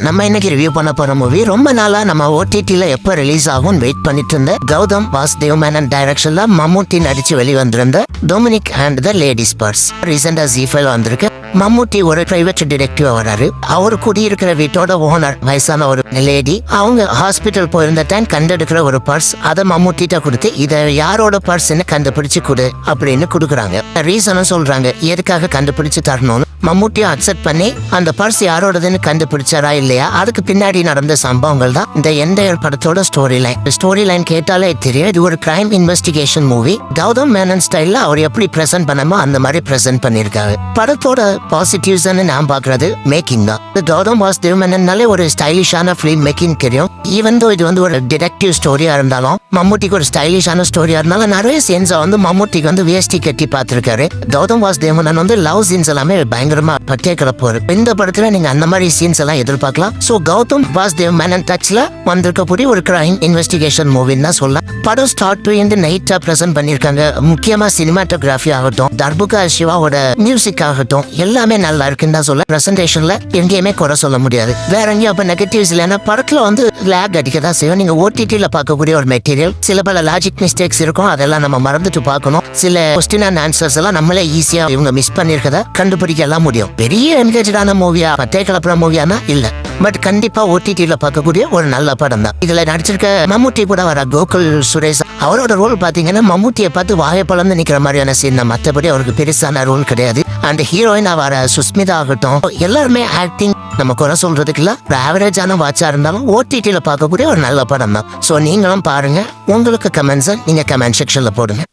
நம்ம இன்னைக்கு ரிவ்யூ பண்ண போற மூவி ரொம்ப நாளா நம்ம ஓடிடில எப்ப ரிலீஸ் ஆகும் வெயிட் பண்ணிட்டு இருந்த கௌதம் வாசுதேவ் மேனன் டைரக்ஷன்ல மம்முட்டி நடிச்சு வெளிவந்திருந்த Dominic and the ladies purse ரீசெண்டா ஜீஃபைல் வந்திருக்கு. மம்முட்டி ஒரு பிரைவேட் டிடெக்டிவ் வராரு. அவர் குடியிருக்கிற வீட்டோட ஓனர் வயசான ஒரு லேடி அவங்க ஹாஸ்பிட்டல் போயிருந்த டைம் கண்டெடுக்கிற ஒரு பர்ஸ் அதை மம்முட்டிட்ட கொடுத்து இதை யாரோட பர்ஸ்ன்னு கண்டுபிடிச்சு கொடு அப்படின்னு கொடுக்குறாங்க. ரீசனும் சொல்றாங்க எதுக்காக கண்டுபிடிச்சு தரணும்னு. மம்முட்டியும் அக்செப்ட் பண்ணி அந்த பர்ஸ் யாரோடதுன்னு கண்டுபிடிச்சாரா இல்லையா அதுக்கு பின்னாடி நடந்த சம்பவங்கள் தான் இந்த என்டையர் படத்தோட ஸ்டோரி லைன் கேட்டாலே தெரியும். இது ஒரு crime investigation movie. Gautham Menon ஸ்டைல்ல அவர் எப்படி பிரசன்ட் பண்ணமோ அந்த மாதிரி பிரசன்ட் பண்ணிருக்காரு. படத்தோட பாசிட்டிவ்ஸ் நான் பாக்குறது மேக்கிங் தான். கௌதம் வாசுதேவ் மேனன்னாலே ஒரு ஸ்டைலிஷான ஃபிலிம் மேக்கிங் தெரியும். ஈவன் தோ இது ஒரு டிடெக்டிவ் ஸ்டோரியா இருந்தாலும் மம்முட்டிக்கு ஒரு ஸ்டைலிஷான ஸ்டோரியா இருந்தாலும் நிறைய சீன்ஸை மம்முட்டிக்கு வேஷ்டி கட்டி பார்த்திருக்காரு. கௌதம் வாசுதேவ் மேனன் லவ் சீன்ஸ் எல்லாமே பயங்கரமா பட்டே கிளப்பாரு. இந்த படத்துல நீங்க அந்த மாதிரி சீன்ஸ் எல்லாம் எதிர்பார்க்கலாம். சோ கௌதம் வாசுதேவ் மேனன் டச்ல வந்திருக்கக்கூடிய ஒரு கிரைம் இன்வெஸ்டிகேஷன் மூவின்னு தான் சொல்லலாம். படம் start to end NAITA present பண்ணிருக்காங்க. முக்கியமா சினிமாட்டோகிராஃபி ஆகட்டும், தர்புகா சிவாவோட மியூசிக் ஆகட்டும் எல்லாமே நல்லா இருக்குன்னு தான் சொல்ல. பிரசன்டேஷன்ல எங்கேயுமே குறை சொல்ல முடியாது. வேற எங்கேயும் அப்ப நெகட்டிவ்ஸ் இல்லைன்னா படத்துல லேக் அடிக்க தான் செய்யும். நீங்க ஓடிடில பார்க்கக்கூடிய ஒரு மெட்டீரியல் சில பல லாஜிக் மிஸ்டேக்ஸ் இருக்கும். அதெல்லாம் நம்ம மறந்துட்டு பார்க்கணும். சில கொஸ்டின் அண்ட் ஆன்சர்ஸ் எல்லாம் நம்மளே ஈஸியா இவங்க மிஸ் பண்ணிருக்கத கண்டுபிடிக்க எல்லாம் முடியும். பெரிய என்கேஜான மூவியா பத்தே கலப்புற மூவியானா இல்ல, பட் கண்டிப்பா ஓடிடில பார்க்கக்கூடிய ஒரு நல்ல படம் தான். இதுல நடிச்சிருக்க மம்முட்டி கூட வர கோகுல் சுரேஷ் அவரோட ரோல் பாத்தீங்கன்னா மம்முட்டியை பார்த்து வாயை பழந்து நிக்கிற மாதிரியான சீன் தான். மற்றபடி அவருக்கு பெருசான ரோல் கிடையாது. அந்த ஹீரோயினா வர சுஸ்மிதா ஆகட்டும் எல்லாருமே ஆக்டிங் நம்ம குறை சொல்றதுக்கு இல்ல. ஒரு ஆவரேஜான வாட்சா இருந்தாலும் ஓடிடில பார்க்கக்கூடிய ஒரு நல்ல படம் தான். சோ நீங்களும் பாருங்க. உங்களுக்கு கமெண்ட்ஸ் நீங்க கமெண்ட் செக்ஷன்ல போடுங்க.